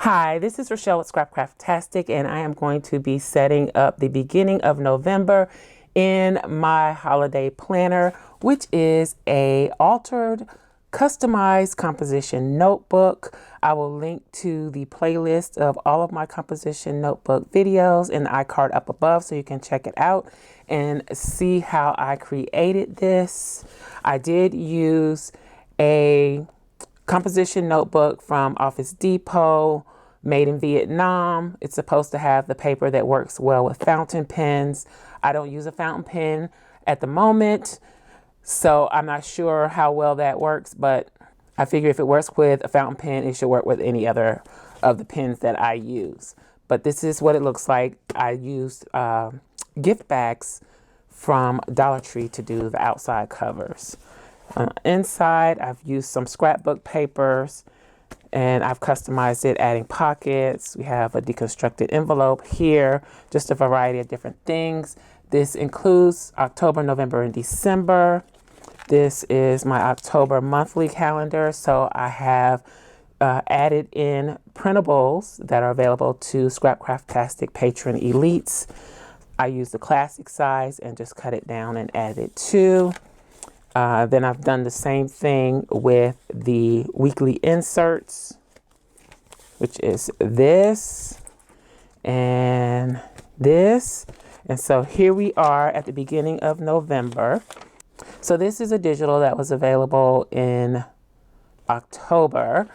Hi, this is Rachelle with Scrapcraftastic, and I am going to be setting up the beginning of November in my holiday planner, which is a altered, customized composition notebook. I will link to the playlist of all of my composition notebook videos in the iCard up above so you can check it out and see how I created this. I did use a composition notebook from Office Depot, made in Vietnam. It's supposed to have the paper that works well with fountain pens. I don't use a fountain pen at the moment, so I'm not sure how well that works, but I figure if it works with a fountain pen, it should work with any other of the pens that I use. But this is what it looks like. I used gift bags from Dollar Tree to do the outside covers. Inside, I've used some scrapbook papers and I've customized it, adding pockets. We have a deconstructed envelope here, just a variety of different things. This includes October, November, and December. This is my October monthly calendar, so I have added in printables that are available to Scrapcraftastic Patron Elites. I use the classic size and just cut it down and add it to. Then I've done the same thing with the weekly inserts, which is this and this. And so here we are at the beginning of November. So this is a digital that was available in October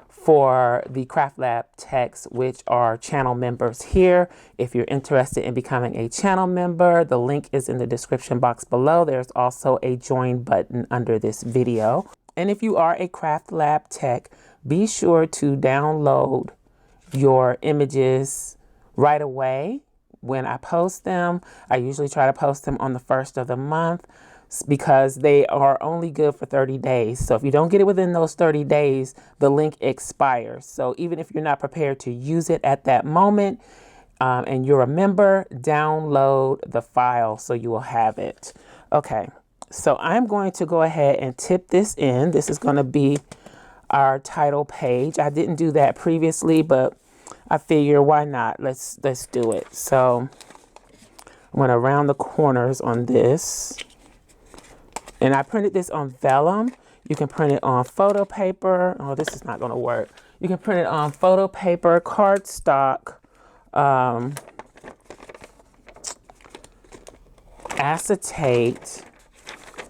for the Craft Lab techs, which are channel members here. If you're interested in becoming a channel member, the link is in the description box below. There's also a join button under this video. And if you are a Craft Lab tech, be sure to download your images right away when I post them. I usually try to post them on the 1st of the month, because they are only good for 30 days. So if you don't get it within those 30 days, the link expires. So even if you're not prepared to use it at that moment and you're a member, download the file so you will have it. Okay, so I'm going to go ahead and tip this in. This is going to be our title page. I didn't do that previously, but I figure why not? Let's do it. So I'm going to round the corners on this. And I printed this on vellum. You can print it on photo paper. Oh, this is not going to work. You can print it on photo paper, cardstock, acetate,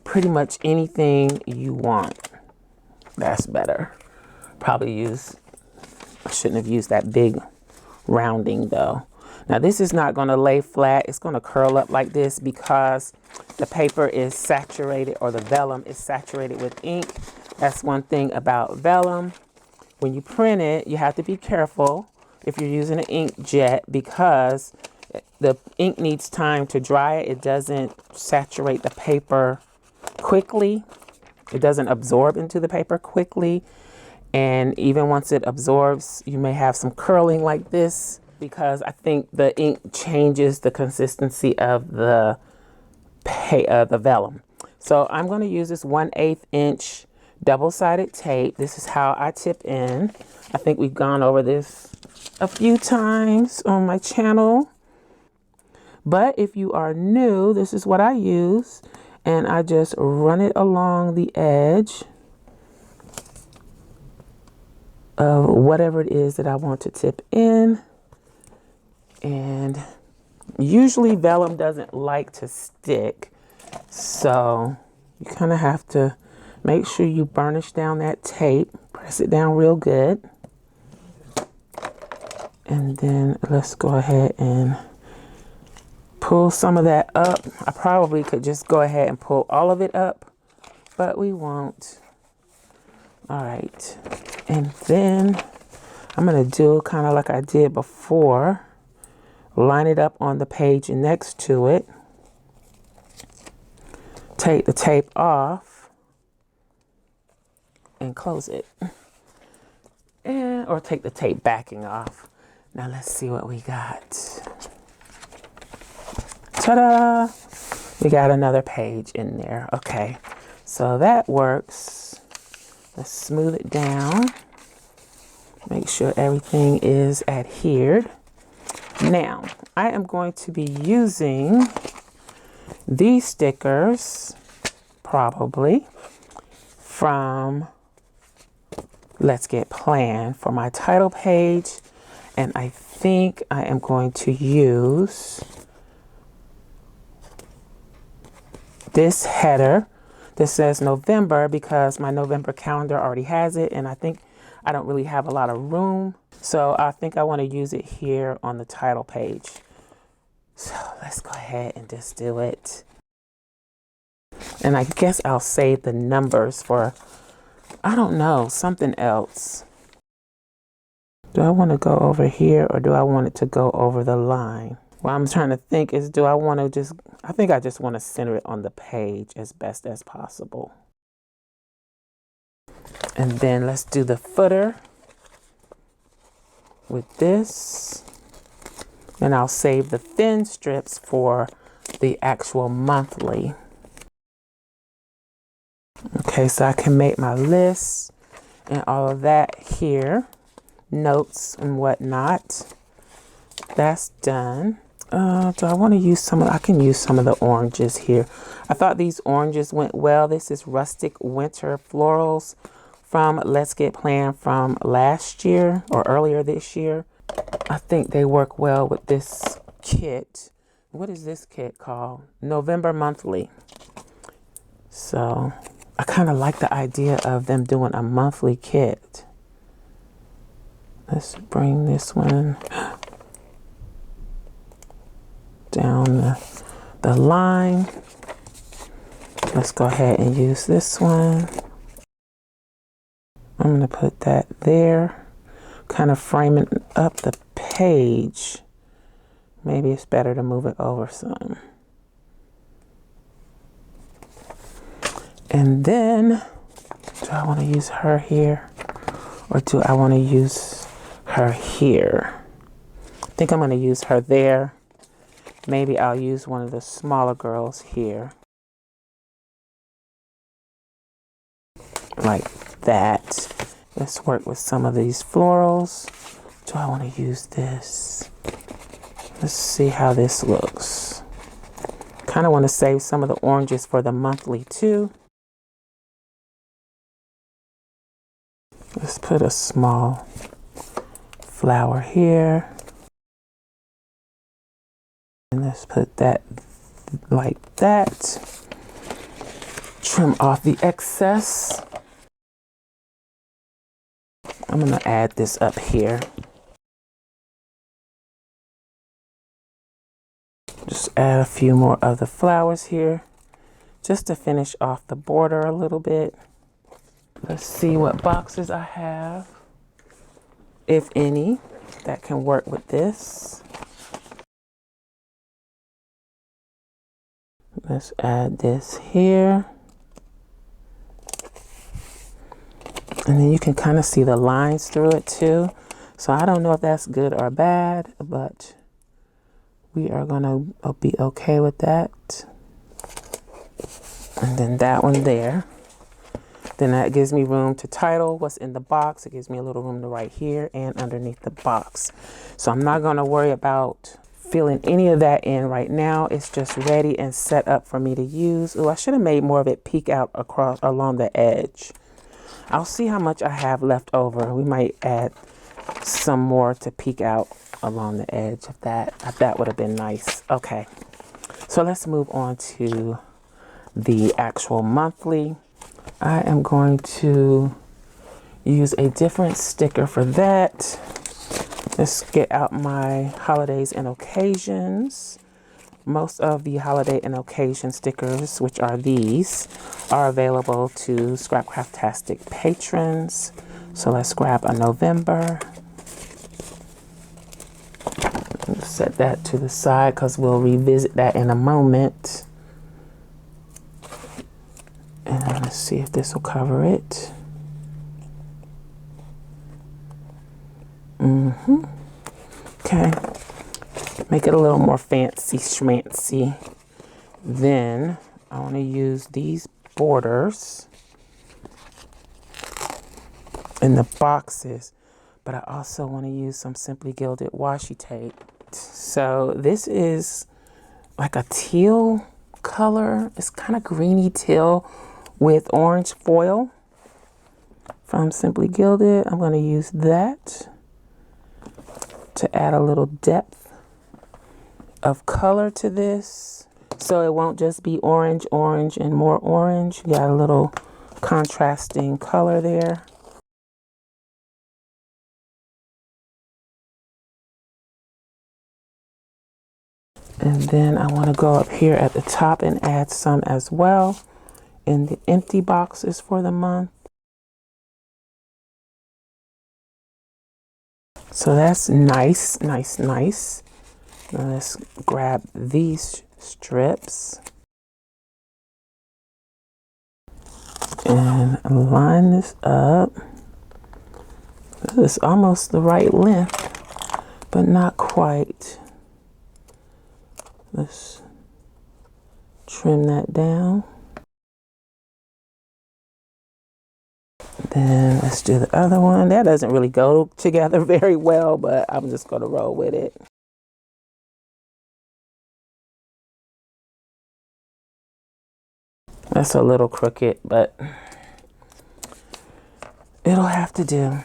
pretty much anything you want. That's better. I shouldn't have used that big rounding though. Now this is not going to lay flat. It's going to curl up like this because the paper is saturated, or the vellum is saturated with ink. That's one thing about vellum. When you print it, you have to be careful if you're using an inkjet, because the ink needs time to dry. It doesn't saturate the paper quickly. It doesn't absorb into the paper quickly. And even once it absorbs, you may have some curling like this, because I think the ink changes the consistency of the vellum. So I'm going to use this 1/8 inch double-sided tape. This is how I tip in. I think we've gone over this a few times on my channel. But if you are new, this is what I use. And I just run it along the edge of whatever it is that I want to tip in. And usually vellum doesn't like to stick, so you kind of have to make sure you burnish down that tape, press it down real good. And then let's go ahead and pull some of that up. I probably could just go ahead and pull all of it up, but we won't. All right, and then I'm gonna do kind of like I did before. Line it up on the page next to it. Take the tape off and close it. Or take the tape backing off. Now let's see what we got. Ta-da! We got another page in there. Okay, so that works. Let's smooth it down. Make sure everything is adhered. Now, I am going to be using these stickers, probably, from Let's Get Planned for my title page. And I think I am going to use this header. This says November because my November calendar already has it. And I think I don't really have a lot of room. So I think I want to use it here on the title page. So let's go ahead and just do it. And I guess I'll save the numbers for, I don't know, something else. Do I want to go over here or do I want it to go over the line? What I'm trying to think is, do I want to just, I think I just want to center it on the page as best as possible. And then let's do the footer with this. And I'll save the thin strips for the actual monthly. Okay, so I can make my list and all of that here. Notes and whatnot. That's done. Do I want to use some of, I can use some of the oranges here. I thought these oranges went well. This is Rustic Winter Florals from Let's Get Planned from last year or earlier this year. I think they work well with this kit. What is this kit called? November Monthly. So I kind of like the idea of them doing a monthly kit. Let's bring this one down the line. Let's go ahead and use this one. I'm going to put that there, kind of framing up the page. Maybe it's better to move it over some. And then, do I want to use her here or do I want to use her here? I think I'm going to use her there. Maybe I'll use one of the smaller girls here. Like that. Let's work with some of these florals. Do I want to use this? Let's see how this looks. Kind of want to save some of the oranges for the monthly too. Let's put a small flower here. And let's put that like that. Trim off the excess. I'm going to add this up here. Just add a few more of the flowers here just to finish off the border a little bit. Let's see what boxes I have, if any, that can work with this. Let's add this here. And then you can kind of see the lines through it too. So I don't know if that's good or bad, but we are going to be okay with that. And then that one there. Then that gives me room to title what's in the box. It gives me a little room to write here and underneath the box. So I'm not going to worry about filling any of that in right now. It's just ready and set up for me to use. Oh, I should have made more of it peek out across along the edge. I'll see how much I have left over. We might add some more to peek out along the edge of that. That would have been nice. Okay, so let's move on to the actual monthly. I am going to use a different sticker for that. Let's get out my holidays and occasions. Most of the holiday and occasion stickers, which are these, are available to Scrapcraftastic patrons. So let's grab a November. Let's set that to the side because we'll revisit that in a moment. And let's see if this will cover it. Okay. Make it a little more fancy schmancy. Then I want to use these borders in the boxes, but I also want to use some Simply Gilded washi tape. So this is like a teal color. It's kind of greeny teal with orange foil from Simply Gilded. I'm going to use that to add a little depth of color to this. So it won't just be orange, orange, and more orange. You got a little contrasting color there. And then I want to go up here at the top and add some as well in the empty boxes for the month. So that's nice, nice, nice. Now let's grab these strips and line this up. This is almost the right length, but not quite. Let's trim that down. Then let's do the other one. That doesn't really go together very well, but I'm just going to roll with it. That's a little crooked, but it'll have to do.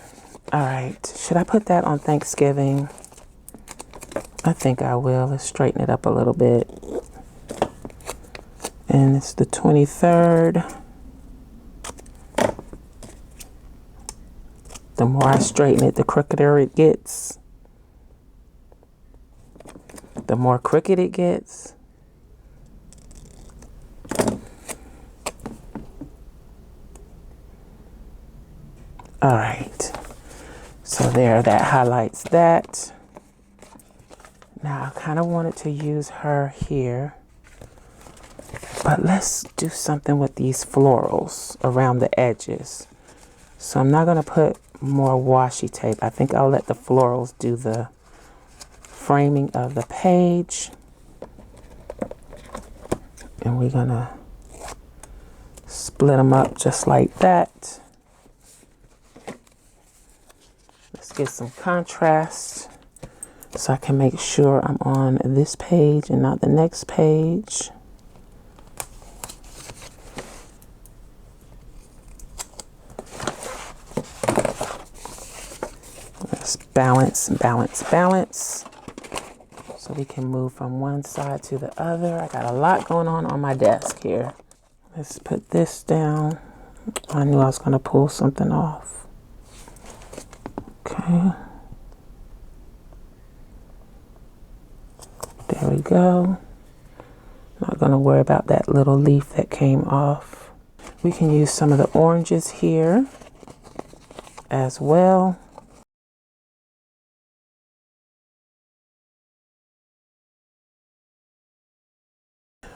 All right. Should I put that on Thanksgiving? I think I will. Let's straighten it up a little bit. And it's the 23rd. The more I straighten it, the crookeder it gets. The more crooked it gets. All right. So there, that highlights that. Now I kind of wanted to use her here, but let's do something with these florals around the edges. So I'm not going to put more washi tape. I think I'll let the florals do the framing of the page. And we're going to split them up just like that. Let's get some contrast so I can make sure I'm on this page and not the next page. Let's balance, balance, balance. So we can move from one side to the other. I got a lot going on my desk here. Let's put this down. I knew I was going to pull something off. Okay. There we go. Not going to worry about that little leaf that came off. We can use some of the oranges here as well.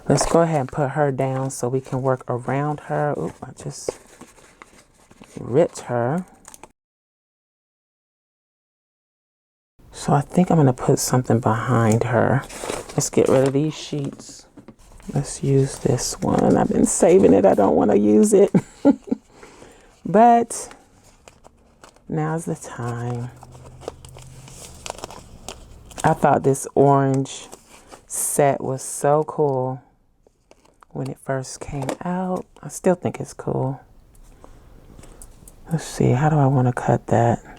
Let's go ahead and put her down so we can work around her. Oop, I just ripped her. So I think I'm going to put something behind her. Let's get rid of these sheets. Let's use this one. I've been saving it. I don't want to use it. But now's the time. I thought this orange set was so cool when it first came out. I still think it's cool. Let's see, how do I want to cut that?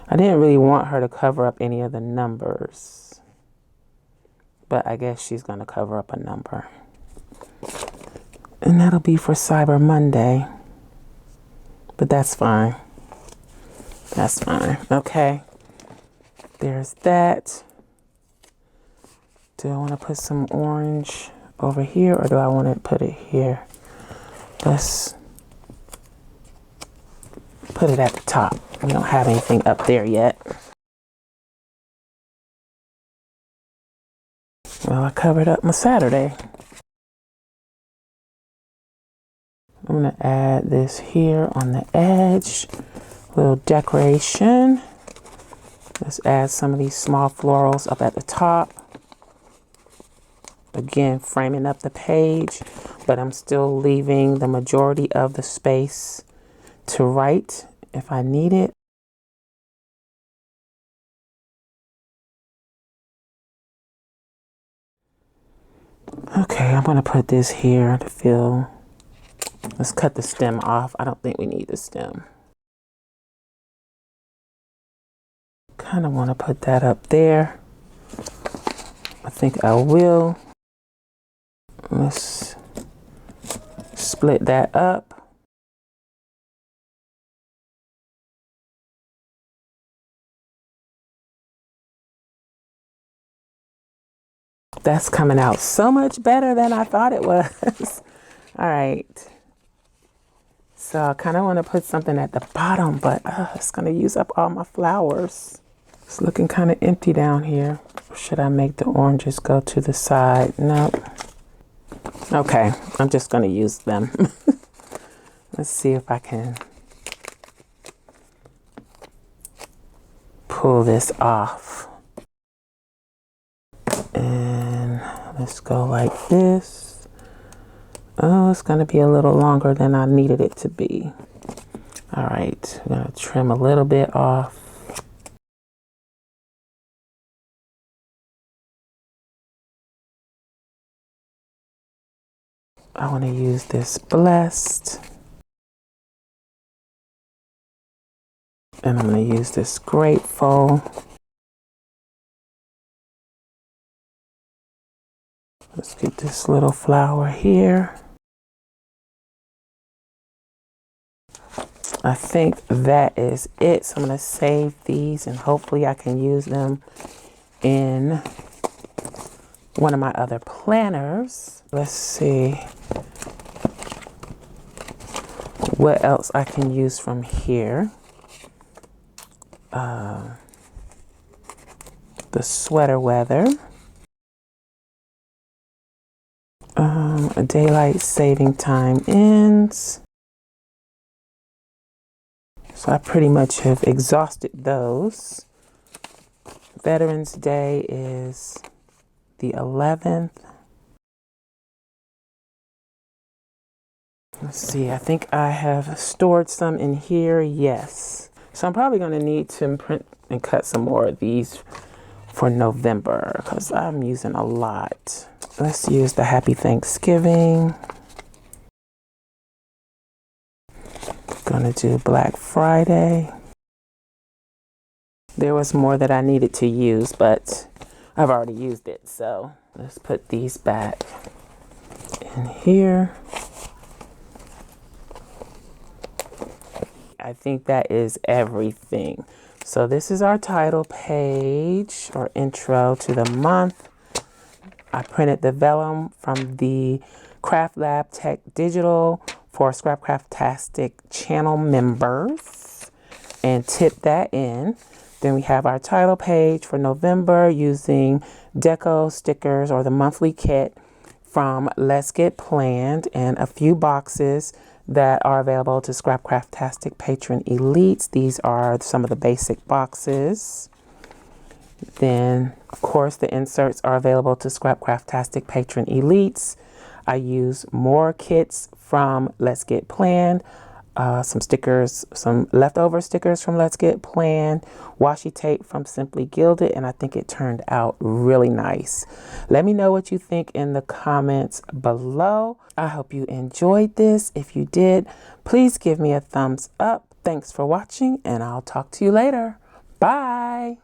I didn't really want her to cover up any of the numbers, but I guess she's going to cover up a number. And that'll be for Cyber Monday. But that's fine. That's fine. Okay. There's that. Do I want to put some orange over here or do I want to put it here? Let's put it at the top. We don't have anything up there yet. Well, I covered up my Saturday. I'm going to add this here on the edge. Little decoration. Let's add some of these small florals up at the top. Again, framing up the page, but I'm still leaving the majority of the space to write if I need it. Okay, I'm going to put this here to fill. Let's cut the stem off. I don't think we need the stem. Kind of want to put that up there. I think I will. Let's split that up. That's coming out so much better than I thought it was. All right. So I kind of want to put something at the bottom, but it's going to use up all my flowers. It's looking kind of empty down here. Should I make the oranges go to the side? Nope. Okay, I'm just going to use them. Let's see if I can pull this off. And let's go like this. Oh, it's going to be a little longer than I needed it to be. All right, I'm going to trim a little bit off. I want to use this Blessed. And I'm going to use this Grateful. Let's get this little flower here. I think that is it. So I'm going to save these and hopefully I can use them in one of my other planners. Let's see what else I can use from here. The sweater weather. Daylight saving time ends. So I pretty much have exhausted those. Veterans Day is the 11th. Let's see, I think I have stored some in here, yes. So I'm probably gonna need to print and cut some more of these for November because I'm using a lot. Let's use the Happy Thanksgiving. Gonna do Black Friday. There was more that I needed to use, but I've already used it. So let's put these back in here. I think that is everything. So this is our title page or intro to the month. I printed the vellum from the Craft Lab Tech Digital for Scrap Craftastic channel members and tipped that in. Then we have our title page for November using deco stickers or the monthly kit from Let's Get Planned and a few boxes that are available to Scrap Craftastic Patron Elites. These are some of the basic boxes. Then, of course, the inserts are available to Scrap Craftastic Patron Elites. I use more kits from Let's Get Planned, some stickers, some leftover stickers from Let's Get Planned, washi tape from Simply Gilded, and I think it turned out really nice. Let me know what you think in the comments below. I hope you enjoyed this. If you did, please give me a thumbs up. Thanks for watching, and I'll talk to you later. Bye.